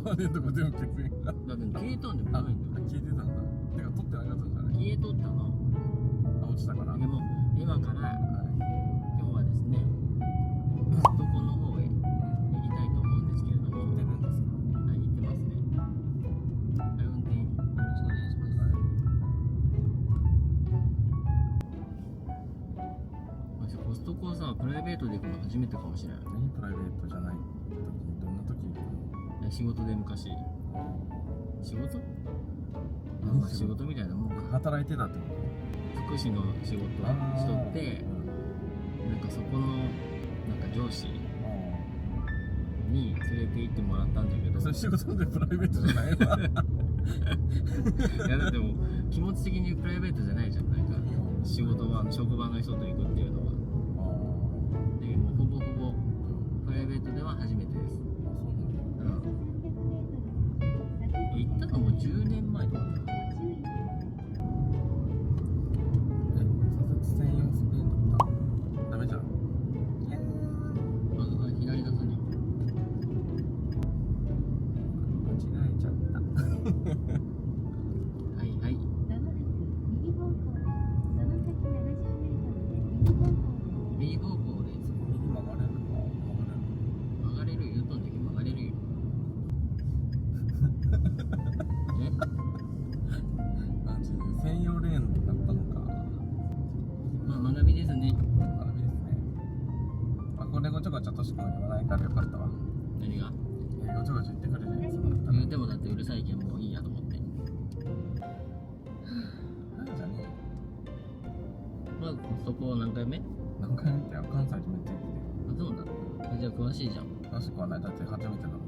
マネのとこ全部消すんや。だけど消えたんでもないんだよ。消えてたんだ。てか取ってなかったんじゃない？消えとったの。落ちたから。でも今からはい。今日はですね、コストコの方へ行きたいと思うんですけれども。行ってるんですか？はい、行ってますね。はい、運転よろしくお願いします。私コストコさ、プライベートで行くの初めてかもしれない。何プライベートじゃない時にどんな時に行くの？仕事で昔。仕事？まあ仕事みたいなもんか。働いてたってこ福祉の仕事をと？しとって、なんかそこのなんか上司に連れて行ってもらったんだけど、それ仕事でプライベートじゃないわ。いやだってもう気持ち的にプライベートじゃないじゃん。なんか仕事は職場の人と行くっていうのは。でもうほぼほぼプライベートでは初めてです。行ったのも10年前とかだった。左折専用スペーンだった。ダメじゃん。左出すね。間違えちゃった。はいはい。右方向です。右曲がれるか？曲がれる。言うとんだけど曲がれるよ。え？マジで専用レーンだったのか。まあ学びですね。学びですね。あ、これごちょごちょとしか言わないからよかったわ。何が？ごちょごちょ言ってくれるやつだったら。言うてもだってうるさいけんもういいやと思って。じゃねえよ。まあそこ何回目？何回見てよ。関西でめっちゃ行ってあ、そうなんだ。じゃあ詳しいじゃん。詳しくはない。だって初めてなのか。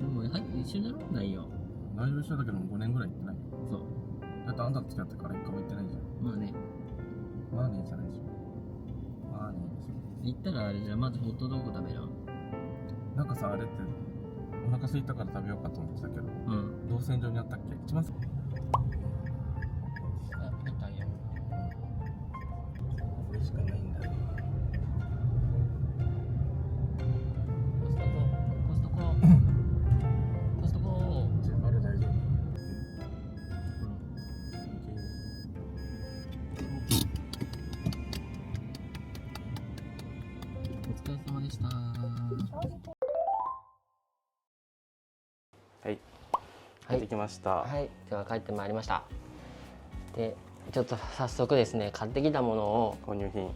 もう一緒だろ？ないよ。大丈夫一緒だけども5年ぐらい行ってないよ。そう。だってあんたと付き合ってから1回も行ってないじゃん。まあね。まあねえじゃないでしょ。まあねえでしょ。行ったらあれじゃあまずホットドッグ食べるわ。なんかさ、あれってお腹空いたから食べようかと思ってたけど、うん。動線上にあったっけ？一番あ、入ったんや。これしかないんだよ。コストコ。コストコ。あれ大丈夫？お疲れ様でした。はい。帰ってきました。はい、では帰ってまいりました。で、ちょっと早速ですね、買ってきたものを購入品。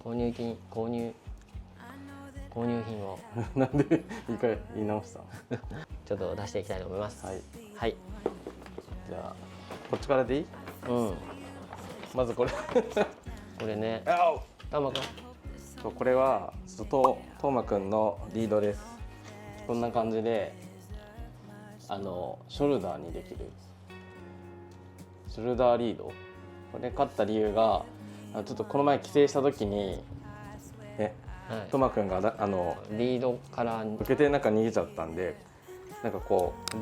購入品をなんで一回言い直したの？ちょっと出していきたいと思います。はい。はい。じゃあこっちからでいい？うん。まずこれ。これね。あたまくん。そう、これはちょっととうまくんのリードです。こんな感じでショルダーにできるショルダーリード。これ買った理由がちょっとこの前帰省した時にね、はい、とまくんがリードから受けてなんか逃げちゃったんで、なんかこう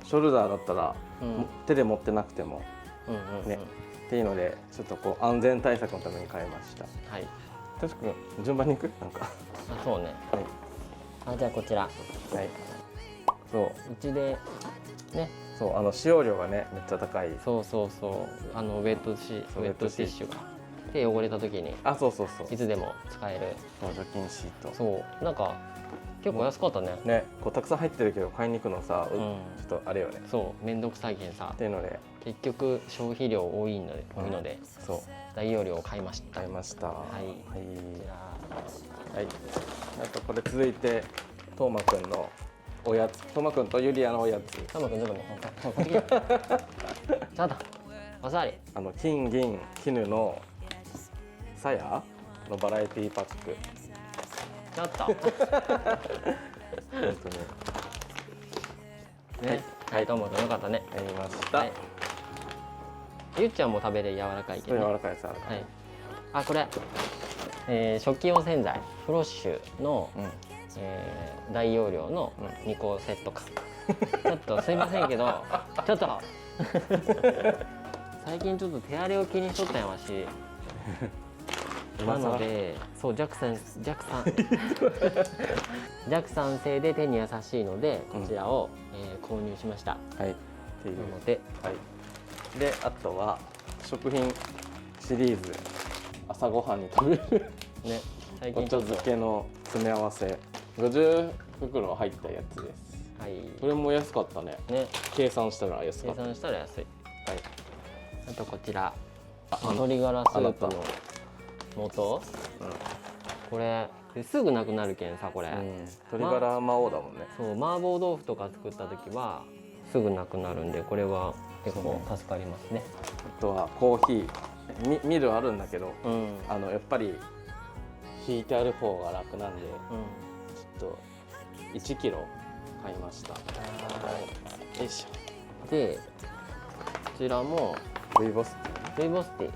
ショルダーだったら、うん、手で持ってなくてもうんね、っていうのでちょっとこう安全対策のために買いました。はい。確か順番に行く？なんかあ、そうね。はい。あ、じゃあこちら。はい。そう。うちでね。そう使用量がねめっちゃ高い。そうウェットティッシュが手汚れた時にいつでも使える。そう除菌シート。そうなんか結構安かったね。ね、こうたくさん入ってるけど買いに行くのさ、ちょっとあれよね。そう面倒くさいけんさ。っていうので結局消費量多いので、そう大容量を買いました。はい。はい。はい。こちら。はい。あとこれ続いてとうまくんのおやつ。とうまくんとゆりあのおやつ。たまくんちょっともうこっち来て。ちょっとおさわり。金銀絹のさやのバラエティパック。ちょっと。本当に。ね。はい、ともくんよかったね。やりました。はい。ゆっちゃんも食べれ柔らかいけど、ね。柔らかいです。はい。あ、これ、食器用洗剤フロッシュの、大容量の2個セットか。ちょっとすいませんけど、ちょっと最近ちょっと手荒れを気にしとったんやわし。なのでそう弱酸性で手に優しいのでこちらを、購入しました。はいっていうなので、はい、であとは食品シリーズ朝ごはんに食べるね、最お茶近ちょっと漬けの詰め合わせ50袋入ったやつです。はいこれも安かったね。ね、計算したら安か計った。算したら安い。はい、あとこちら鶏ガラスープの素、これすぐなくなるけんさ、これ、鶏ガラ魔王だもんね。そう麻婆豆腐とか作った時はすぐなくなるんで、これは結構助かりますね。あとはコーヒーミルあるんだけど、うんやっぱり引いてある方が楽なんで、ちょっと1キロ買いました。よいしでこちらもょ。ルイボステルイボスティー、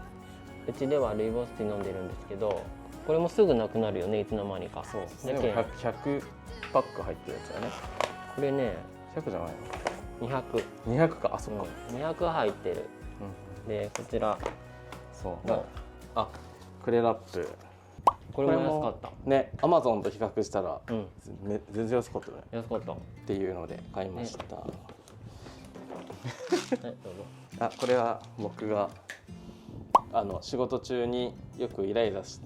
うちではルイボスティー飲んでるんですけど、これもすぐなくなるよね、いつの間にか。そうだけん100パック入ってるやつだね。これね100じゃない200、の200か。あ、そっか、 200入ってる。でこちらそうもあクレラップこれも安かったね。アマゾンと比較したら、全然安かったね安かった。はっていうので買いました。い、どうぞ。あ、これは僕が仕事中によくイライラす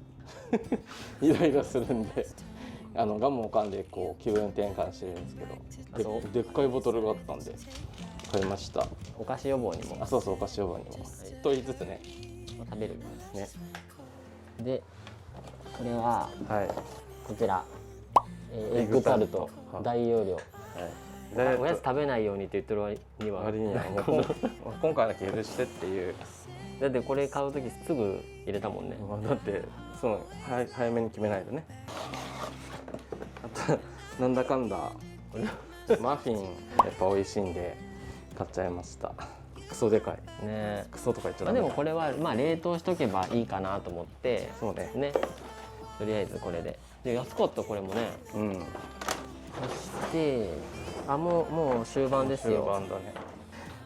るんでガムを噛んでこう気分転換してるんですけど、でっかいボトルがあったんで買いました。お菓子予防にもあ、そうそう、お菓子予防にも、と言いつつね食べるね。でこれははい、こちら、エッグタルト大容量。はい、おやつ食べないようにって言ってる割には割にはもう今回だけ許してっていう。だってこれ買う時すぐ入れたもんね。だって早めに決めないとね。あとなんだかんだマフィンやっぱ美味しいんで買っちゃいました。クソでかいね。クソとか言っちゃまあ、ダメ。でもこれはまあ冷凍しとけばいいかなと思ってそうね。ね、とりあえずこれで安かった。これもね。うん。そしてもう終盤ですよ。終盤だね。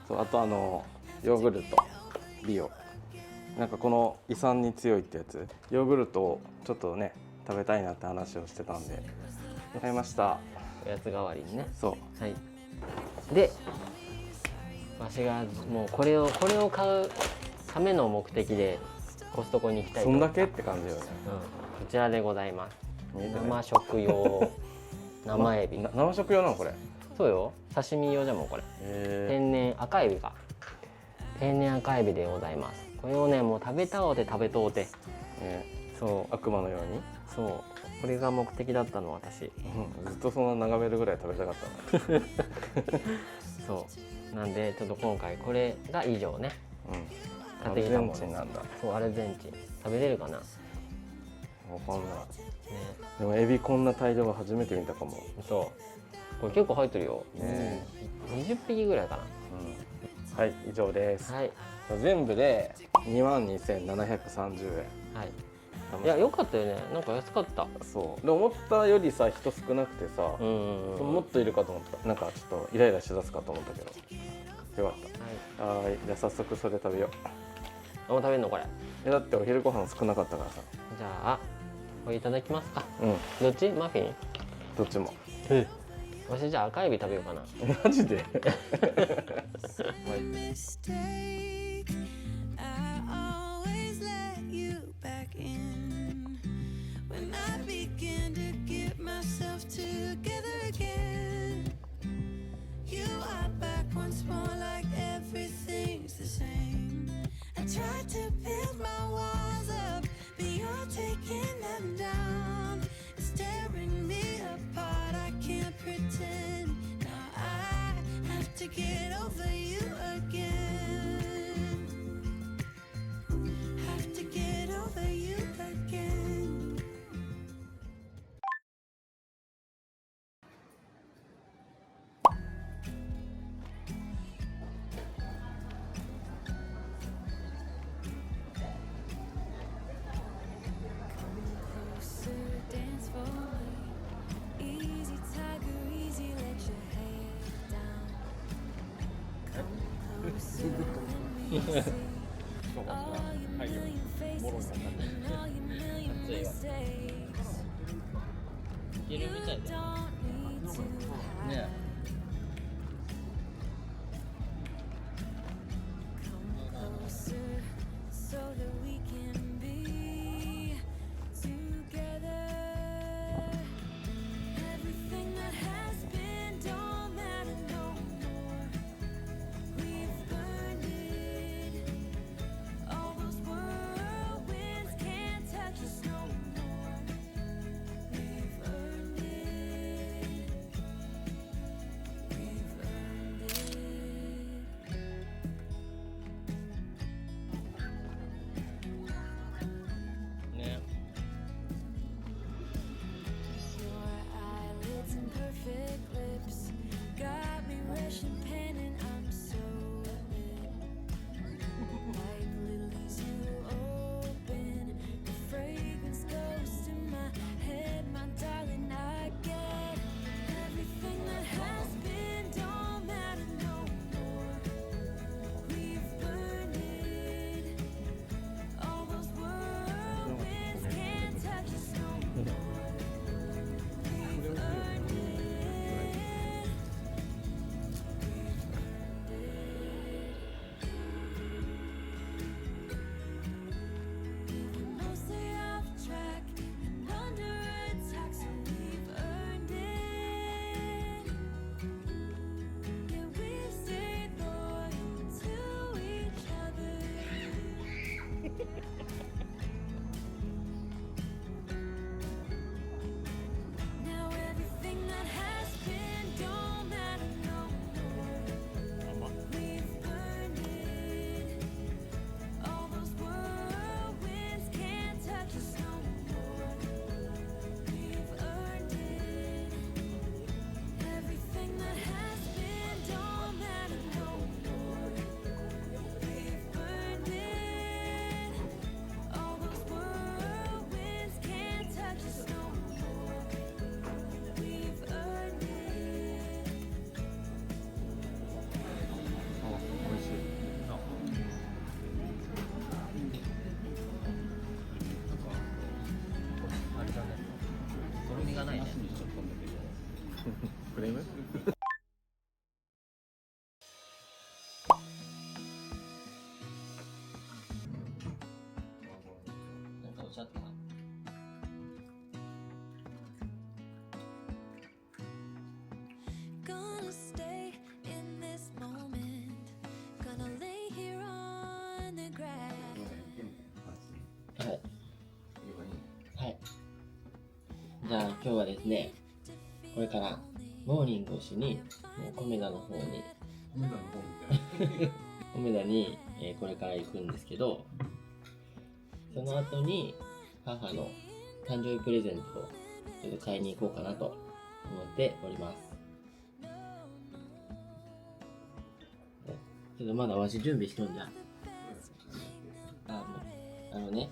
そう、あとヨーグルトビオ、なんかこの胃酸に強いってやつ、ヨーグルトをちょっとね食べたいなって話をしてたんで買いました。おやつ代わりにね。そうはい。でわしがもうこれを買うための目的でコストコに行きたいと。そんだけって感じよね。こちらでございます。見えてね生食用生エビ。生食用なのこれ。そうよ、刺身用じゃもんこれ。天然赤エビか。天然赤エビでございます。これをねもう食べたおうて。そう悪魔のように。そうこれが目的だったの私。ずっとそんな眺めるぐらい食べたかったの。そうなんでちょっと今回これが以上ね。アルゼンチンなんだ。そうアルゼンチン食べれるかな。わかんない。ね、でもエビこんな大量は初めて見たかも。そうこれ結構入ってるよ。ね、20匹ぐらいかな。はい、以上です。はい。全部で22,730円。はい。いや良かったよね。なんか安かった。そうで思ったよりさ人少なくてさ、もっといるかと思った。なんかちょっとイライラしだすかと思ったけどよかった。はい、じゃあ早速それ食べよう。もう食べるのこれ。だってお昼ご飯少なかったからさ。じゃあこれいただきますか。うん。どっち？マフィン？どっちも。わしじゃあ赤エビ食べようかな。マジで。To get over you again, have to get over you again. Closer, dance for me. Easy tiger, easy, let your head down. Come closer, let me see all your million faces and all your million ちゃいいわ。 mistakes. いけるみたい You だよ don't need to hide. ね。 Come closer so that we can be together. Everything that has been don't matter no more. We've earned it. All those whirlwinds can't touch us no more. We've earned it. We've earned it.ね。 Your eyelids and perfect lips got me rushing, pen, and I'm so lit. Like lilies you open, the fragrance goes to my head, my darling. I get everything that has been don't matter no more. We've earned it. All those whirlwinds can't touch us no more. We've earned it. We're mostly off track and under attack, so we've earned it. Yeah, we've stayed loyal to each other. Now everything that has been don't matter no more. We've earned it. All those whirlwinds can't touch us no more. We've earned it. Everything that has been don't matter no more. We've earned it. All those whirlwinds can't touch us no more. We've earned it. 美味しい。あれだね。とろみがないね。クレーム？なんかおっしゃった？ Gonna stay in this moment. Gonna lay here on the grass. はい。はい。じゃあ今日はですね、これからモーニングをしに、コメダの方に、コメダに、これから行くんですけど、その後に母の誕生日プレゼントをちょっと買いに行こうかなと思っております。ちょっとまだわし準備しとんじゃん。ね、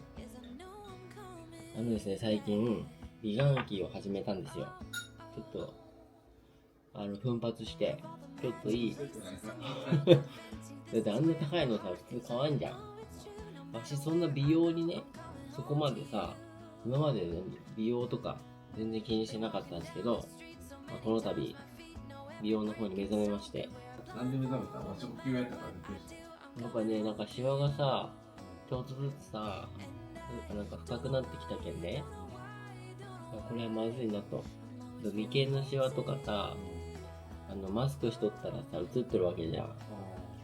ですね、最近、美顔器を始めたんですよ。ちょっと、奮発して、ちょっといい。だってあんな高いのさ、普通買わんじゃん。わしそんな美容にね、そこまでさ、今まで、ね、美容とか全然気にしてなかったんですけど、この度、美容の方に目覚めまして。なんで目覚めたの？わし呼吸やったからびっくりした。やっぱね、なんかシワがさ、ちょっとずつさ、なんか深くなってきたけんね。これはまずいなと。眉間のシワとかさ、マスクしとったらさ、映ってるわけじゃ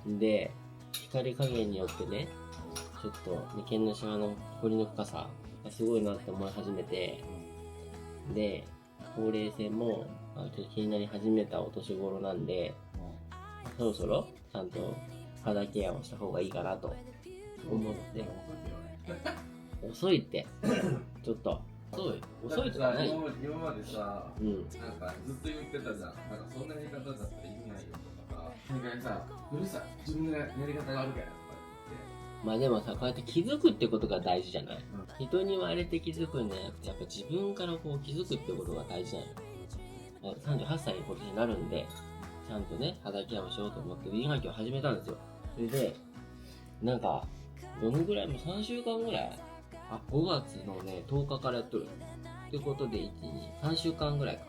ん。で、光加減によってね、ちょっと眉間のシワの彫りの深さがすごいなって思い始めて、で、ほうれい線もちょっと気になり始めたお年頃なんで、そろそろちゃんと肌ケアをした方がいいかなと思って。遅いってちょっと遅いとかない。今までさ、うん、なんかずっと言ってたじゃん。なんかそんなやり方だったら意味ないよとかさ、それからさ、うるさい、自分のやり方があるからとかまあでもさ、こうやって気づくってことが大事じゃない、人に言われて気づくんじゃなくて、やっぱ自分からこう気づくってことが大事なのよ。38歳に今年になるんで、ちゃんとね、肌ケアをしようと思って美顔器を始めたんですよ。それで、なんか、どのぐらいもう3週間ぐらい5月のね10日からやっとるってことで3週間ぐらいか。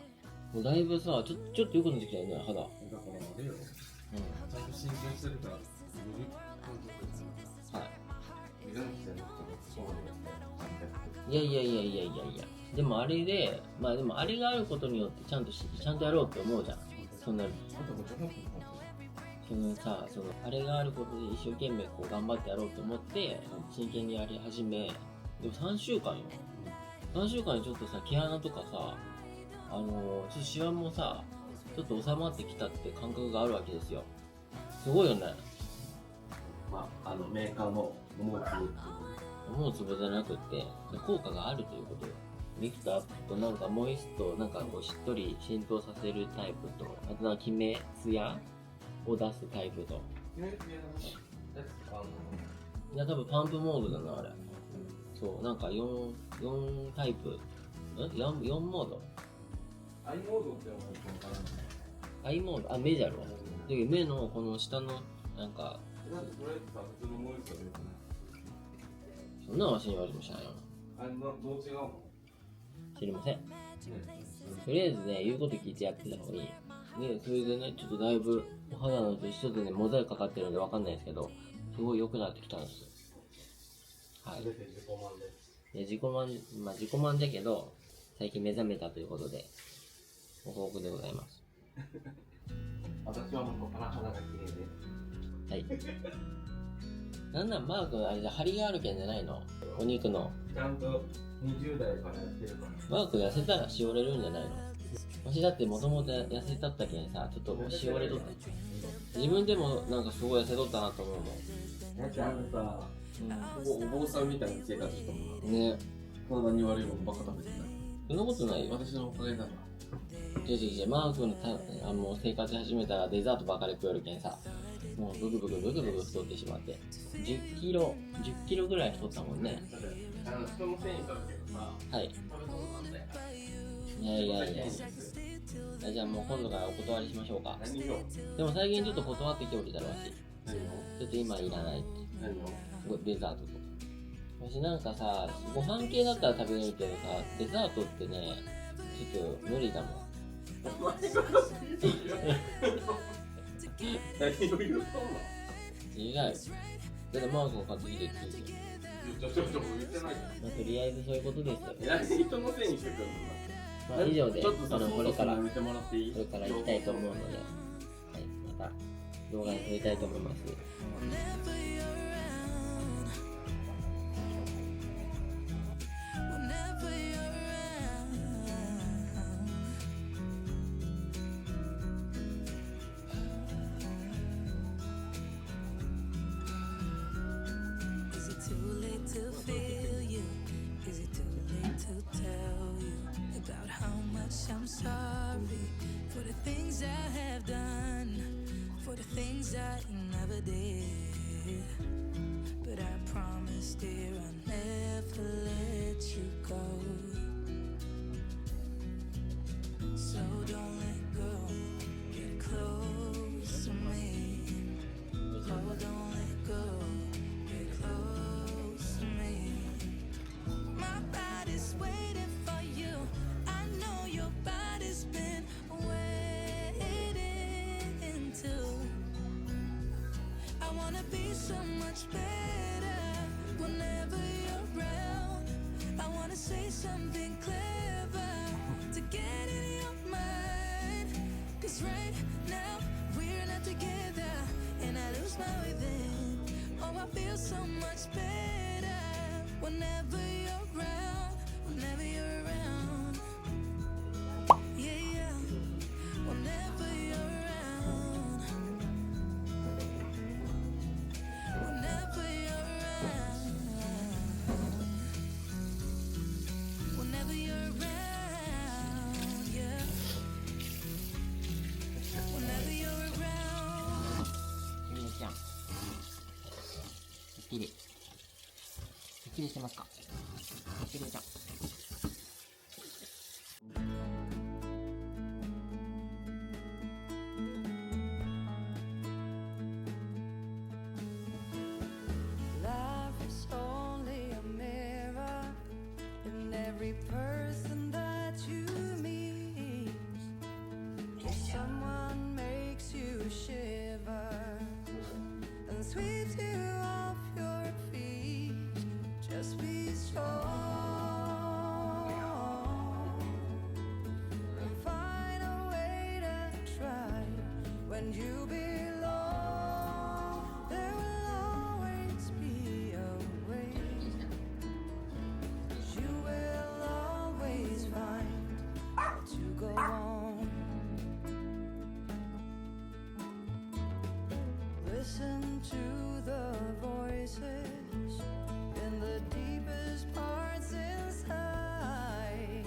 もうだいぶさちょっと良くなってきたよね肌。だからあれよ、ちゃんと神経してるから見る感覚ですはい。目覚めてることがそうなんですね。いやでもあれででもあれがあることによってちゃんとやろうって思うじゃん。そんなあともちょっとあれがあることで一生懸命こう頑張ってやろうと思って真剣にやり始め、でも3週間よ。3週間にちょっとさ毛穴とかさちょっとシワもさちょっと収まってきたって感覚があるわけですよ。すごいよね。メーカーの思う思うつぼじゃなくって効果があるということよ。リフトアップとなんかモイストなんかこうしっとり浸透させるタイプと、あとなんかキメツヤを出すタイプと、いや多分パンプモードだなあれ。そうなんか4タイプ4モード。アイモードってのは分からない。アイモード目じゃろ。で目のこの下のなんかなんでそれってさ普通のモイストでよくない？そんなわしに言われても知らないよ。どう違うの？知りません。とりあえずね言うこと聞いてやってた方がいい。でそれでねちょっとだいぶお肌のと一緒でねモザイクかかってるんでわかんないですけど、すごい良くなってきたんですよ。はい。全て自己満で。で自己満だけど最近目覚めたということでご報告でございます。私はもっと肌が綺麗で。はい。なんなんマー君あれじゃ張りがあるけんじゃないの？お肉の。ちゃんと20代からやってるから。マー君痩せたらしおれるんじゃないの？わしだってもともと痩せたったけんさ、ちょっとしおれとった。自分でもなんかすごい痩せとったなと思うもん。だってあのさ、お坊さんみたいな生活してたもんな。ね。体に悪いものばっか食べてた。そんなことないよ。私のおかげだな。違う、マー君のもう生活始めたらデザートばかり食えるけんさ、もうブクブク太ってしまって、10キロぐらい太ったもんね。人のせいにしたけどさ、はい。食べ物なんだよ。いや。じゃあもう今度からお断りしましょうか。何よ。でも最近ちょっと断ってきておるだろうし。何よ。ちょっと今いらないって。何よ。デザートとか。私なんかさ、ご飯系だったら食べれるけどさ、デザートってね、ちょっと無理だもん。お前が何を言うとんの？違うよ。だってマークが買ってきてって言うじゃん。ちょ言ってないじゃん。とりあえずそういうことですよ。人のせいにしてくるの？以上で、ちょっとさ、これから見てもらっていい？行きたいと思うので、はい、また動画に撮りたいと思います。Whenever you're around, whenever you're around. Is it too late to feel you? Is it too late to tell you about how much I'm sorry for the things I have done, for the things I never did? But I promise, dear, I'll never let you go. So don't let go, get close to me. Oh, don't let go, get close to me. My body's waiting for you. I know your body's been waiting too. I wanna be so much better whenever you're around. I wanna say something clever to get in your mind. 'Cause right now we're not together and I lose my way then. Oh, I feel so much better whenever you're around, whenever you're around. Yeah, whenever you're around, whenever you're around, whenever you're around, yeah, whenever you're around. ゆみちゃん、すっきりしてますか？ゆみちゃん。Life is only a mirror sweeps you off your feet. Just be strong and find a way to try. When you belong, there will always be a way. You will always find to go on. Listen to the voices in the deepest parts inside.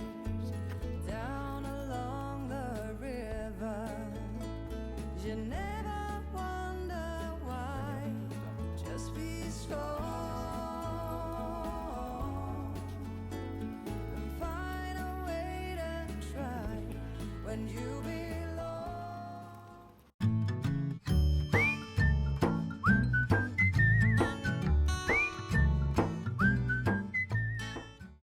Down along the river, you never wonder why. Just be strong and find a way to try. When you be